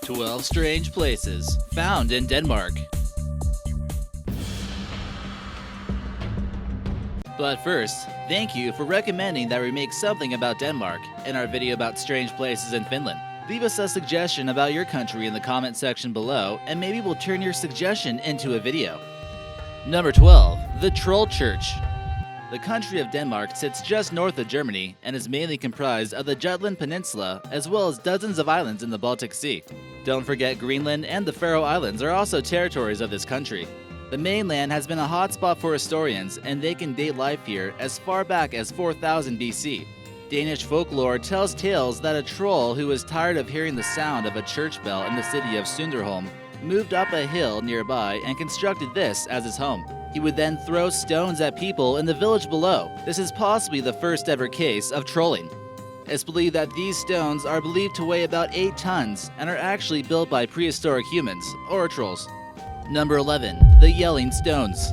12 strange places found in Denmark. But first, thank you for recommending that we make something about Denmark in our video about strange places in Finland. Leave us a suggestion about your country in the comment section below, and maybe we'll turn your suggestion into a video. Number 12. The Troll Church. The country of Denmark sits just north of Germany and is mainly comprised of the Jutland Peninsula as well as dozens of islands in the Baltic Sea. Don't forget Greenland and the Faroe Islands are also territories of this country. The mainland has been a hotspot for historians, and they can date life here as far back as 4000 BC. Danish folklore tells tales that a troll who was tired of hearing the sound of a church bell in the city of Sunderholm moved up a hill nearby and constructed this as his home. He would then throw stones at people in the village below. This is possibly the first ever case of trolling. It's believed that these stones are believed to weigh about 8 tons and are actually built by prehistoric humans, or trolls. Number 11. The Yelling Stones.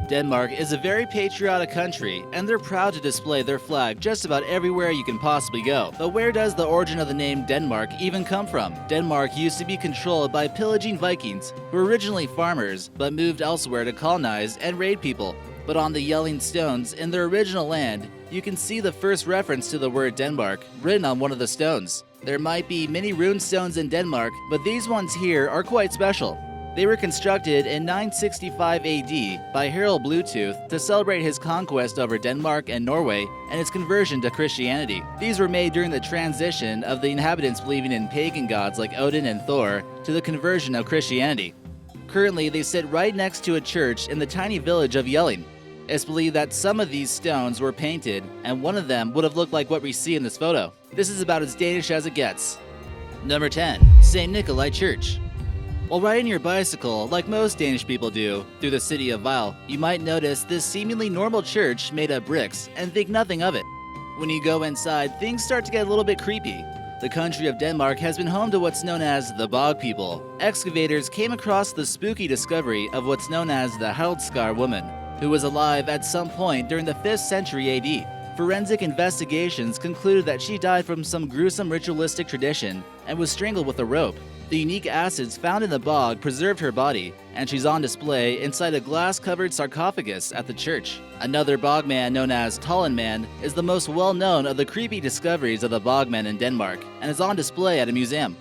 Denmark is a very patriotic country, and they're proud to display their flag just about everywhere you can possibly go. But where does the origin of the name Denmark even come from? Denmark used to be controlled by pillaging Vikings, who were originally farmers, but moved elsewhere to colonize and raid people. But on the Yelling Stones in their original land, you can see the first reference to the word Denmark written on one of the stones. There might be many rune stones in Denmark, but these ones here are quite special. They were constructed in 965 AD by Harald Bluetooth to celebrate his conquest over Denmark and Norway and his conversion to Christianity. These were made during the transition of the inhabitants believing in pagan gods like Odin and Thor to the conversion of Christianity. Currently, they sit right next to a church in the tiny village of Yelling. It's believed that some of these stones were painted, and one of them would have looked like what we see in this photo. This is about as Danish as it gets. Number 10. St. Nicolai Church. While riding your bicycle, like most Danish people do, through the city of Vejle, you might notice this seemingly normal church made of bricks and think nothing of it. When you go inside, things start to get a little bit creepy. The country of Denmark has been home to what's known as the Bog people. Excavators came across the spooky discovery of what's known as the Haldskar woman, who was alive at some point during the 5th century AD. Forensic investigations concluded that she died from some gruesome ritualistic tradition and was strangled with a rope. The unique acids found in the bog preserved her body, and she's on display inside a glass-covered sarcophagus at the church. Another bogman known as Tollenman is the most well-known of the creepy discoveries of the bogmen in Denmark, and is on display at a museum.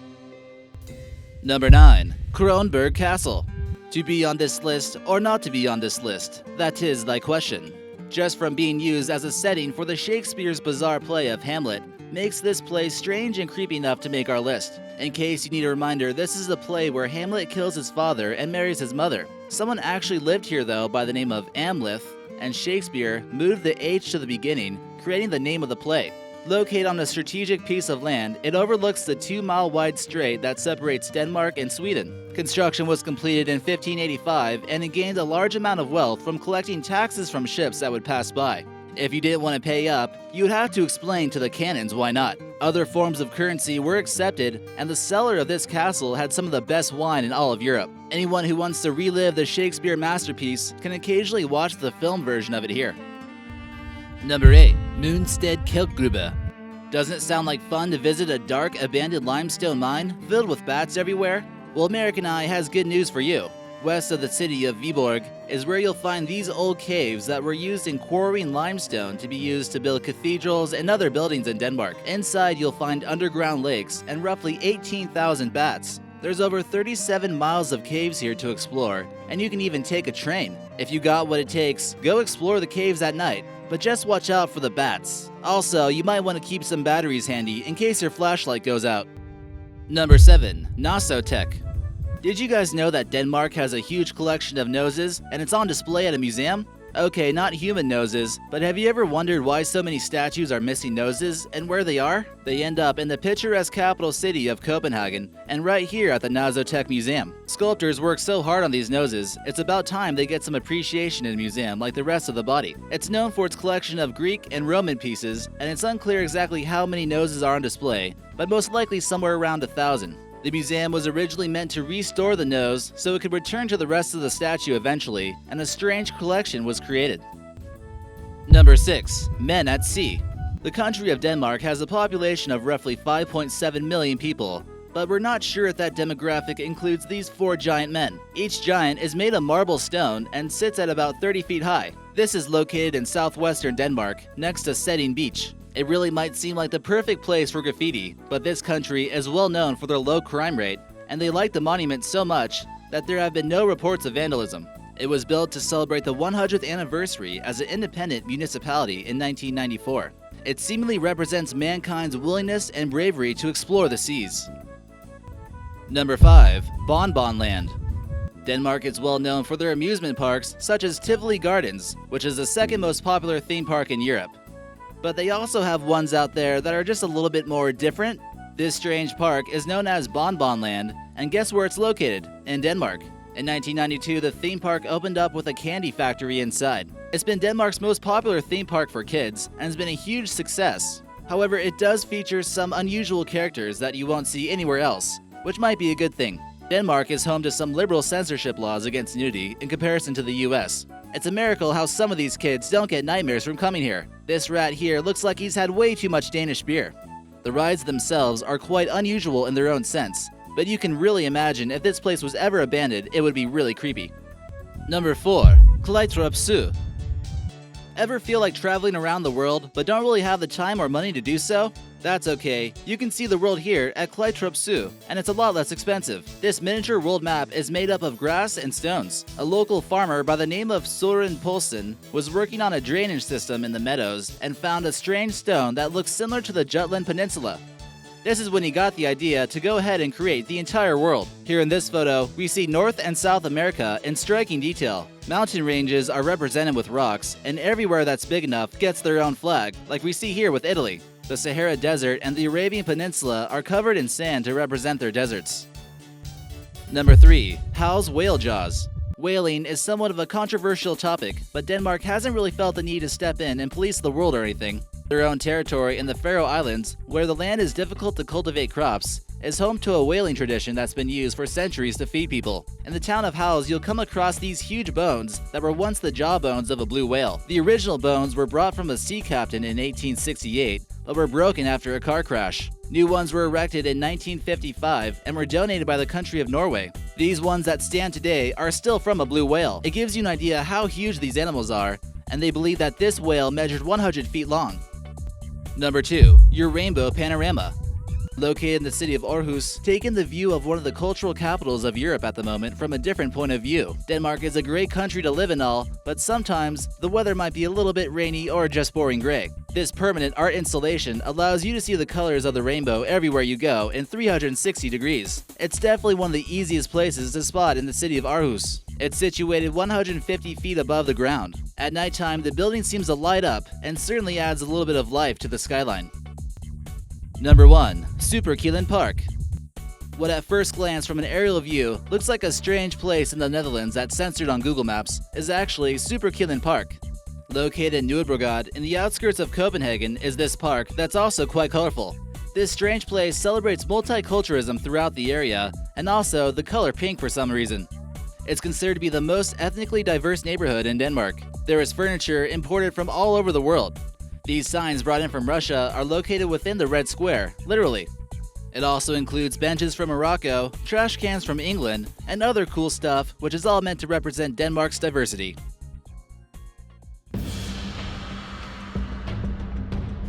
Number 9. Kronborg Castle. To be on this list or not to be on this list, that is thy question. Just from being used as a setting for the Shakespeare's bizarre play of Hamlet, makes this place strange and creepy enough to make our list. In case you need a reminder, this is the play where Hamlet kills his father and marries his mother. Someone actually lived here though by the name of Amleth, and Shakespeare moved the H to the beginning, creating the name of the play. Located on a strategic piece of land, it overlooks the 2-mile-wide strait that separates Denmark and Sweden. Construction was completed in 1585, and it gained a large amount of wealth from collecting taxes from ships that would pass by. If you didn't want to pay up, you would have to explain to the cannons why not. Other forms of currency were accepted, and the cellar of this castle had some of the best wine in all of Europe. Anyone who wants to relive the Shakespeare masterpiece can occasionally watch the film version of it here. Number 8. Moonsted Kelkgrube. Doesn't it sound like fun to visit a dark, abandoned limestone mine filled with bats everywhere? Well, American Eye has good news for you. West of the city of Viborg is where you'll find these old caves that were used in quarrying limestone to be used to build cathedrals and other buildings in Denmark. Inside, you'll find underground lakes and roughly 18,000 bats. There's over 37 miles of caves here to explore, and you can even take a train. If you got what it takes, go explore the caves at night, but just watch out for the bats. Also, you might want to keep some batteries handy in case your flashlight goes out. Number 7. Nasotek. Did you guys know that Denmark has a huge collection of noses and it's on display at a museum? Okay, not human noses, but have you ever wondered why so many statues are missing noses and where they are? They end up in the picturesque capital city of Copenhagen and right here at the Nasotek Museum. Sculptors work so hard on these noses, it's about time they get some appreciation in a museum like the rest of the body. It's known for its collection of Greek and Roman pieces, and it's unclear exactly how many noses are on display, but most likely somewhere around 1,000. The museum was originally meant to restore the nose so it could return to the rest of the statue eventually, and a strange collection was created. Number 6. Men at Sea. The country of Denmark has a population of roughly 5.7 million people, but we're not sure if that demographic includes these 4 giant men. Each giant is made of marble stone and sits at about 30 feet high. This is located in southwestern Denmark, next to Saedding Beach. It really might seem like the perfect place for graffiti, but this country is well known for their low crime rate, and they like the monument so much that there have been no reports of vandalism. It was built to celebrate the 100th anniversary as an independent municipality in 1994. It seemingly represents mankind's willingness and bravery to explore the seas. Number 5. Bonbon Land. Denmark is well known for their amusement parks such as Tivoli Gardens, which is the second most popular theme park in Europe. But they also have ones out there that are just a little bit more different. This strange park is known as Bonbon Land, and guess where it's located? In Denmark. In 1992, the theme park opened up with a candy factory inside. It's been Denmark's most popular theme park for kids, and has been a huge success. However, it does feature some unusual characters that you won't see anywhere else, which might be a good thing. Denmark is home to some liberal censorship laws against nudity in comparison to the US. It's a miracle how some of these kids don't get nightmares from coming here. This rat here looks like he's had way too much Danish beer. The rides themselves are quite unusual in their own sense, but you can really imagine if this place was ever abandoned, it would be really creepy. Number 4. Nicolai. Ever feel like traveling around the world, but don't really have the time or money to do so? That's okay, you can see the world here at Nicolai, and it's a lot less expensive. This miniature world map is made up of grass and stones. A local farmer by the name of Søren Poulsen was working on a drainage system in the meadows and found a strange stone that looks similar to the Jutland Peninsula. This is when he got the idea to go ahead and create the entire world. Here in this photo, we see North and South America in striking detail. Mountain ranges are represented with rocks, and everywhere that's big enough gets their own flag, like we see here with Italy. The Sahara Desert and the Arabian Peninsula are covered in sand to represent their deserts. Number 3. How's whale jaws? Whaling is somewhat of a controversial topic, but Denmark hasn't really felt the need to step in and police the world or anything. Their own territory in the Faroe Islands, where the land is difficult to cultivate crops, is home to a whaling tradition that's been used for centuries to feed people. In the town of Howes, you'll come across these huge bones that were once the jaw bones of a blue whale. The original bones were brought from a sea captain in 1868, but were broken after a car crash. New ones were erected in 1955 and were donated by the country of Norway. These ones that stand today are still from a blue whale. It gives you an idea how huge these animals are, and they believe that this whale measured 100 feet long. Number 2. Your rainbow panorama. Located in the city of Aarhus, taking the view of one of the cultural capitals of Europe at the moment from a different point of view. Denmark is a great country to live in all, but sometimes the weather might be a little bit rainy or just boring gray. This permanent art installation allows you to see the colors of the rainbow everywhere you go in 360 degrees. It's definitely one of the easiest places to spot in the city of Aarhus. It's situated 150 feet above the ground. At nighttime, the building seems to light up and certainly adds a little bit of life to the skyline. Number 1. Superkilen Park. What at first glance from an aerial view looks like a strange place in the Netherlands that's censored on Google Maps is actually Superkilen Park. Located in Nieuwebrugge in the outskirts of Copenhagen is this park that's also quite colorful. This strange place celebrates multiculturalism throughout the area and also the color pink for some reason. It's considered to be the most ethnically diverse neighborhood in Denmark. There is furniture imported from all over the world. These signs brought in from Russia are located within the Red Square, literally. It also includes benches from Morocco, trash cans from England, and other cool stuff, which is all meant to represent Denmark's diversity.